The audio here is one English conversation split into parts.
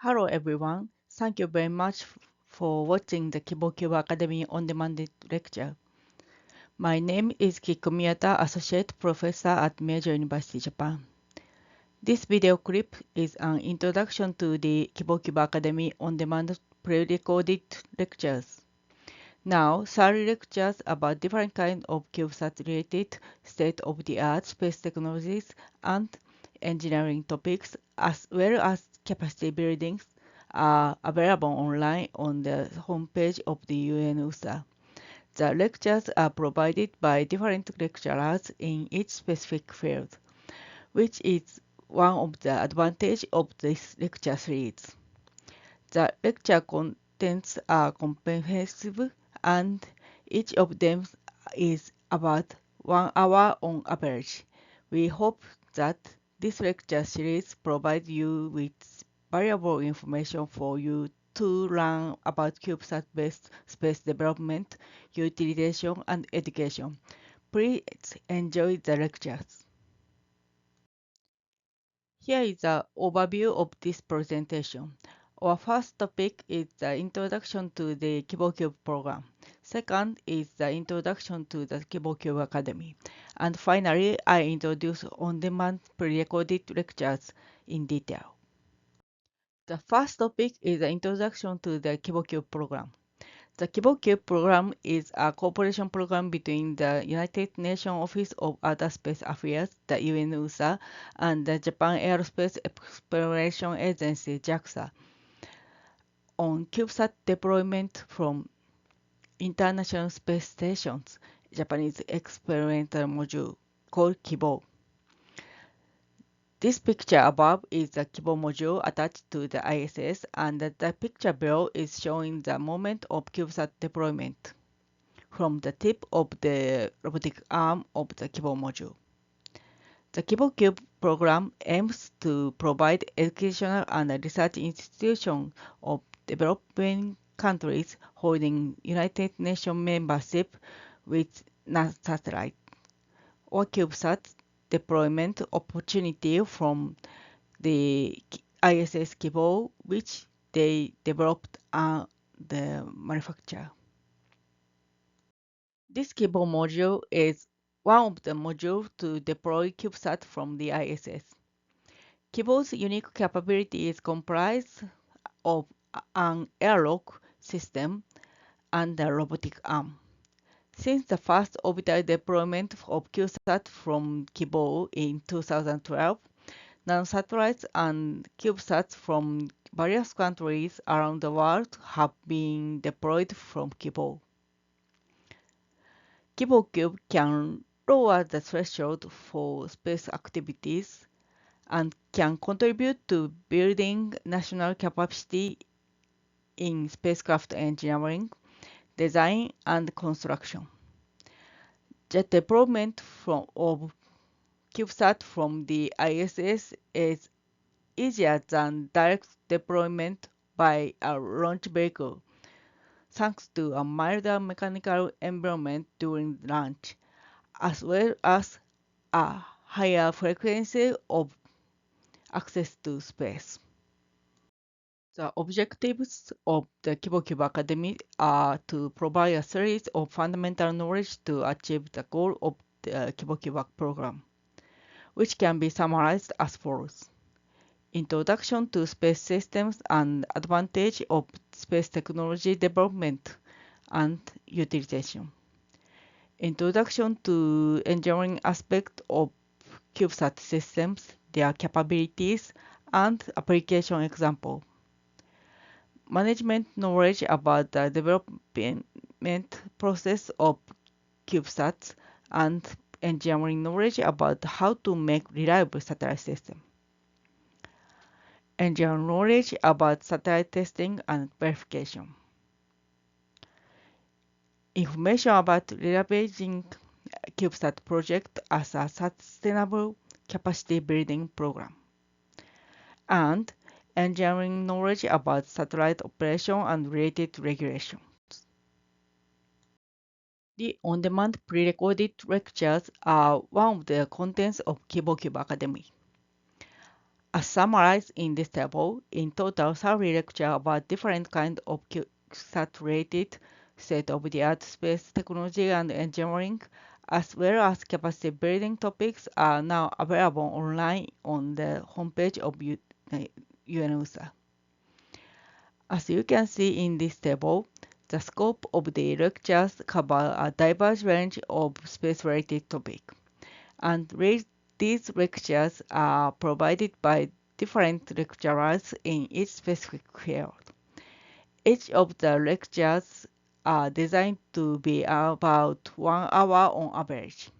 Hello everyone, thank you very much for watching the KiboCUBE Academy on-demand lecture. My name is Kiko Miyata, Associate Professor at Major University, Japan. This video clip is an introduction to the KiboCUBE Academy on-demand pre-recorded lectures. Now, 30 lectures about different kinds of CubeSat-related state-of-the-art space technologies and engineering topics, as well as capacity buildings, are available online on the homepage of the UNOOSA. The lectures are provided by different lecturers in each specific field, which is one of the advantages of this lecture series. The lecture contents are comprehensive and each of them is about 1 hour on average. We hope that this lecture series provides you with valuable information for you to learn about CubeSat-based space development, utilization, and education. Please enjoy the lectures. Here is an overview of this presentation. Our first topic is the introduction to the KiboCUBE program. Second is the introduction to the KiboCUBE Academy. And finally, I introduce on-demand pre-recorded lectures in detail. The first topic is the introduction to the KiboCUBE program. The KiboCUBE program is a cooperation program between the United Nations Office of Outer Space Affairs, the UNOOSA, and the Japan Aerospace Exploration Agency, JAXA, on CubeSat deployment from International Space Station's Japanese experimental module called Kibo. This picture above is the Kibo module attached to the ISS, and the picture below is showing the moment of CubeSat deployment from the tip of the robotic arm of the Kibo module. The KiboCUBE program aims to provide educational and research institutions of developing countries holding United Nations membership with satellite or CubeSat deployment opportunity from the ISS Kibo, which they developed and the manufacture. This Kibo module is one of the modules to deploy CubeSat from the ISS. Kibo's unique capability is comprised of an airlock system and a robotic arm. Since the first orbital deployment of CubeSat from Kibo in 2012, nanosatellites and CubeSats from various countries around the world have been deployed from Kibo. KiboCUBE can lower the threshold for space activities and can contribute to building national capacity in spacecraft engineering, design, and construction. The deployment of CubeSat from the ISS is easier than direct deployment by a launch vehicle, thanks to a milder mechanical environment during launch, as well as a higher frequency of access to space. The objectives of the KiboCUBE Academy are to provide a series of fundamental knowledge to achieve the goal of the KiboCUBE program, which can be summarized as follows. Introduction to space systems and advantage of space technology development and utilization. Introduction to engineering aspects of CubeSat systems, their capabilities, and application example. Management knowledge about the development process of CubeSats and engineering knowledge about how to make reliable satellite system. Engineering knowledge about satellite testing and verification. Information about leveraging CubeSat project as a sustainable capacity building program. And engineering knowledge about satellite operation and related regulations. The on-demand pre-recorded lectures are one of the contents of KiboCUBE Academy. As summarized in this table, in total, 30 lectures about different kinds of CubeSat-related state-of-the-art space technology and engineering, as well as capacity building topics, are now available online on the homepage of UNOOSA. As you can see in this table, the scope of the lectures cover a diverse range of space-related topics, and these lectures are provided by different lecturers in each specific field. Each of the lectures are designed to be about 1 hour on average.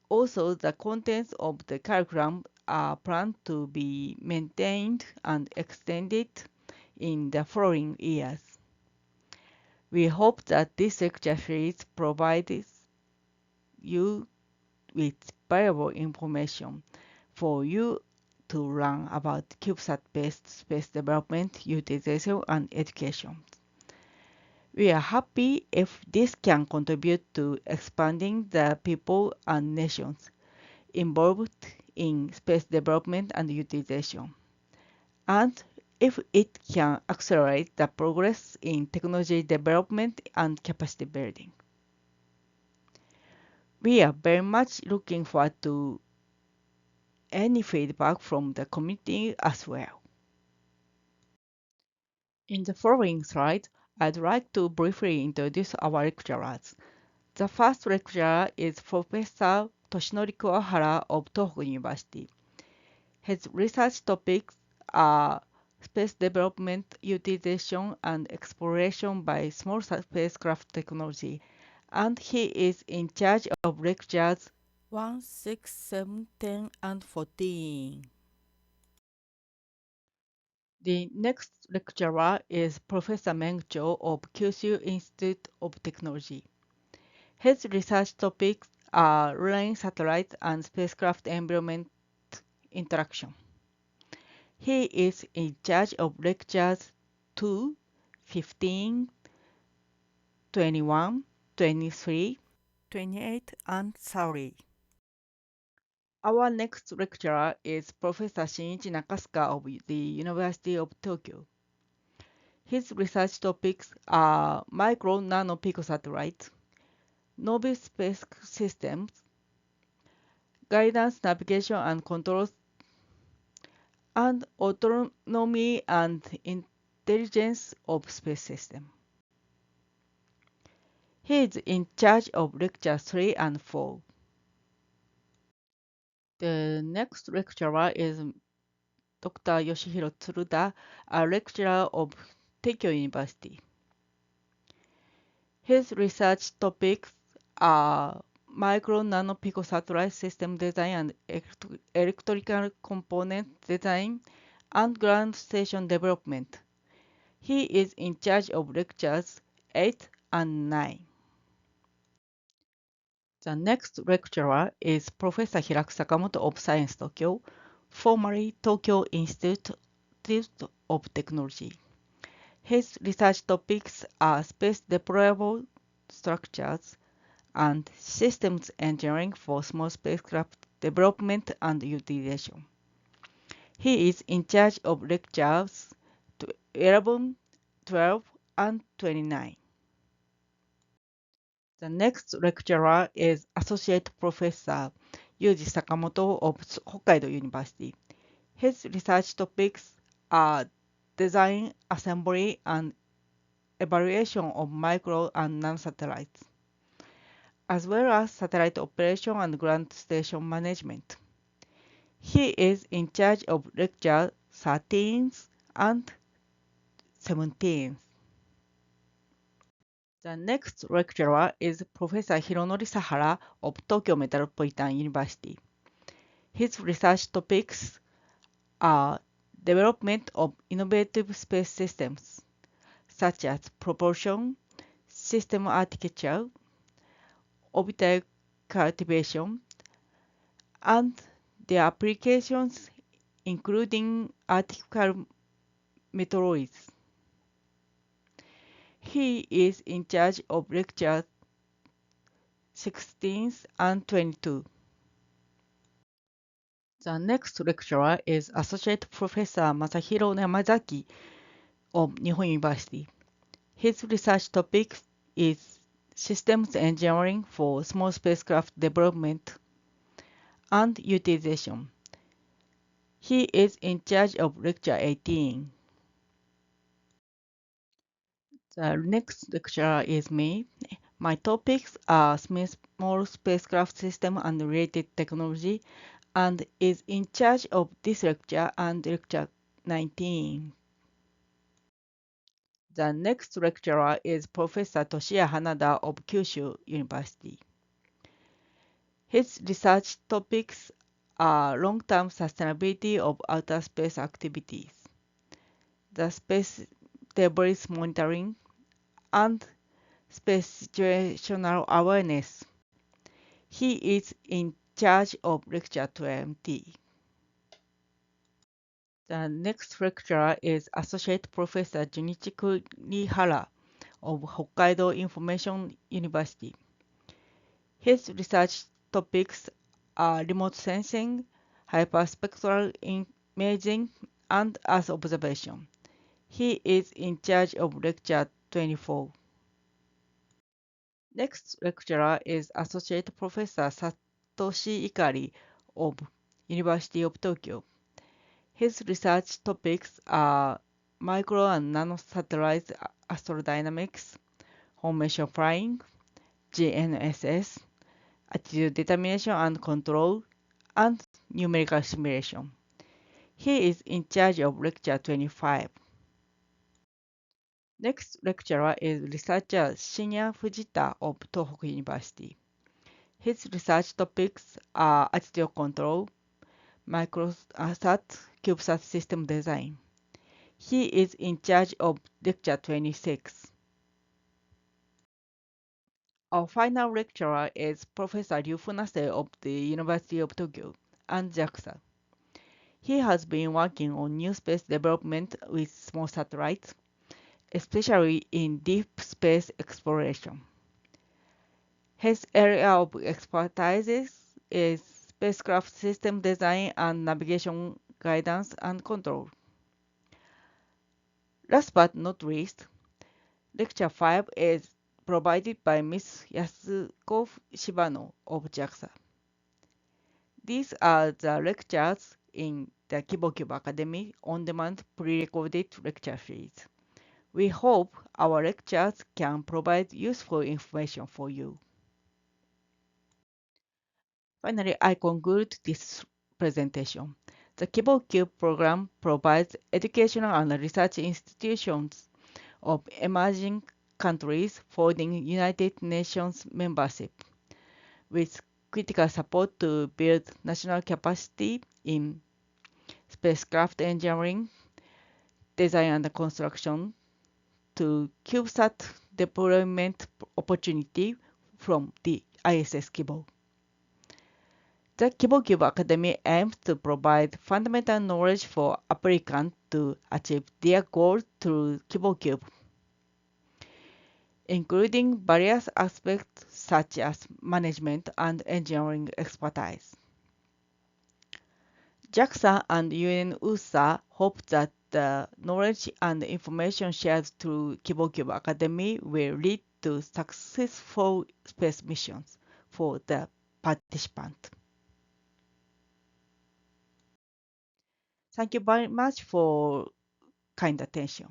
Also, the contents of the curriculum are planned to be maintained and extended in the following years. We hope that this lecture series provides you with valuable information for you to learn about CubeSat-based space development, utilization, and education. We are happy if this can contribute to expanding the people and nations involved in space development and utilization, and if it can accelerate the progress in technology development and capacity building. We are very much looking forward to any feedback from the community as well. In the following slide, I'd like to briefly introduce our lecturers. The first lecturer is Professor Toshinori Kuwahara of Tohoku University. His research topics are space development, utilization, and exploration by small spacecraft technology, and he is in charge of lectures 1, 6, 7, 10, and 14. The next lecturer is Professor Meng Zhou of Kyushu Institute of Technology. His research topics are lunar satellite and spacecraft environment interaction. He is in charge of lectures 2, 15, 21, 23, 28, and 30. Our next lecturer is Professor Shinichi Nakasuka of the University of Tokyo. His research topics are micro-nano picosatellites, novel space systems, guidance, navigation and control, and autonomy and intelligence of space systems. He is in charge of lectures 3 and 4. The next lecturer is Dr. Yoshihiro Tsuruda, a lecturer of Teikyo University. His research topics are micro-nano picosatellite system design and electrical component design and ground station development. He is in charge of lectures 8 and 9. The next lecturer is Professor Hiraku Sakamoto of Science Tokyo, formerly Tokyo Institute of Technology. His research topics are space deployable structures and systems engineering for small spacecraft development and utilization. He is in charge of lectures 11, 12, and 29. The next lecturer is Associate Professor Yuji Sakamoto of Hokkaido University. His research topics are design, assembly, and evaluation of micro and nanosatellites, as well as satellite operation and ground station management. He is in charge of lecture 13 and 17. The next lecturer is Professor Hironori Sahara of Tokyo Metropolitan University. His research topics are development of innovative space systems, such as propulsion, system architecture, orbital cultivation, and their applications, including artificial meteoroids. He is in charge of lectures 16 and 22. The next lecturer is Associate Professor Masahiro Yamazaki of Nihon University. His research topic is Systems Engineering for Small Spacecraft Development and Utilization. He is in charge of Lecture 18. The next lecturer is me. My topics are small spacecraft system and related technology, and is in charge of this lecture and lecture 19. The next lecturer is Professor Toshiya Hanada of Kyushu University. His research topics are long-term sustainability of outer space activities, the space debris monitoring, and space situational awareness. He is in charge of lecture 20. The next lecturer is Associate Professor Junichi Kurihara of Hokkaido Information University. His research topics are remote sensing, hyperspectral imaging, and Earth observation. He is in charge of lecture 24. Next lecturer is Associate Professor Satoshi Ikari of University of Tokyo. His research topics are micro and nano satellite astrodynamics, formation flying, GNSS, attitude determination and control, and numerical simulation. He is in charge of lecture 25. Next lecturer is researcher Shinya Fujita of Tohoku University. His research topics are attitude control, microsat, CubeSat system design. He is in charge of lecture 26. Our final lecturer is Professor Ryu Funase of the University of Tokyo and JAXA. He has been working on new space development with small satellites, especially in deep space exploration. His area of expertise is spacecraft system design and navigation guidance and control. Last but not least, Lecture 5 is provided by Ms. Yasuko Shibano of JAXA. These are the lectures in the KiboCUBE Academy on-demand pre-recorded lecture series. We hope our lectures can provide useful information for you. Finally, I conclude this presentation. The KiboCUBE program provides educational and research institutions of emerging countries for the United Nations membership, with critical support to build national capacity in spacecraft engineering, design and construction, to CubeSat deployment opportunity from the ISS Kibo. The KiboCUBE Academy aims to provide fundamental knowledge for applicants to achieve their goals through KiboCUBE, including various aspects such as management and engineering expertise. JAXA and UNOOSA hope that the knowledge and information shared through KiboCUBE Academy will lead to successful space missions for the participants. Thank you very much for kind attention.